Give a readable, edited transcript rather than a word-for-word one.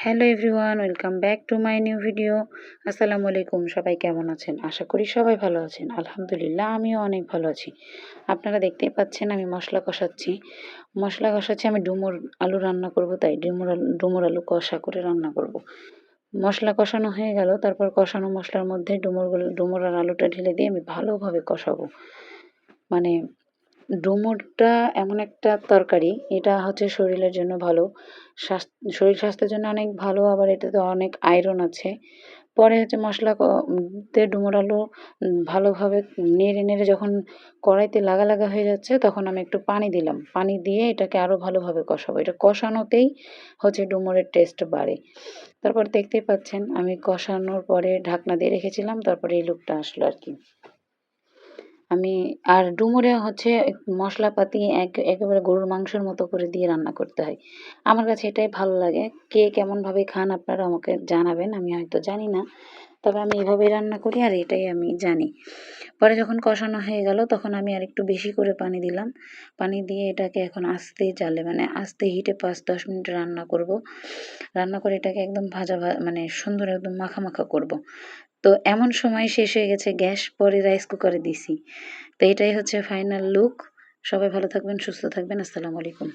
Hello everyone, welcome back to my new video. আসসালামু আলাইকুম। সবাই কেমন আছেন? আশা করি সবাই ভালো আছেন। আলহামদুলিল্লাহ, আমিও অনেক ভালো আছি। আপনারা দেখতেই পাচ্ছেন আমি মশলা কষাচ্ছি। আমি ডুমুর আলু রান্না করব, তাই ডুমুর আলু কষা করে রান্না করব। মশলা কষানো হয়ে গেল, তারপর কষানো মশলার মধ্যে ডুমুর আর আলুটা ঢেলে দিয়ে আমি ভালোভাবে কষাবো। মানে ডুমুরটা এমন একটা তরকারি, এটা হচ্ছে শরীরের জন্য ভালো, শরীর স্বাস্থ্যের জন্য অনেক ভালো, আবার এটাতে অনেক আয়রন আছে। পরে হচ্ছে তে ডুমুর আলু ভালোভাবে নেড়ে নেড়ে যখন কড়াইতে লাগা লাগা হয়ে যাচ্ছে, তখন আমি একটু পানি দিলাম। পানি দিয়ে এটাকে আরও ভালোভাবে কষাবো। এটা কষানোতেই হচ্ছে ডুমুরের টেস্ট বাড়ে। তারপর দেখতেই পাচ্ছেন আমি কষানোর পরে ঢাকনা দিয়ে রেখেছিলাম, তারপরে এই লুকটা আসলো আর কি। আমি আর ডুমুরে হচ্ছে মশলাপাতি একেবারে গরুর মাংসের মতো করে দিয়ে রান্না করতে হয়। আমার কাছে এটাই ভালো লাগে। কে কেমনভাবে খান আপনারা আমাকে জানাবেন। আমি হয়তো জানি না। তবে আমি এভাবেই রান্না করি আর এটাই আমি জানি। পরে যখন কষানো হয়ে গেল, তখন আমি আরেকটু বেশি করে পানি দিলাম। পানি দিয়ে এটাকে এখন আস্তে জালে, মানে আস্তে হিটে ৫-১০ মিনিট রান্না করব। রান্না করে এটাকে একদম মানে সুন্দর একদম মাখা মাখা করব। তো এমন সময় শেষ হয়ে গেছে গ্যাস, পরে রাইস কুকারে দিছি। তো এটাই হচ্ছে ফাইনাল লুক। সবাই ভালো থাকবেন, সুস্থ থাকবেন। আসসালামু আলাইকুম।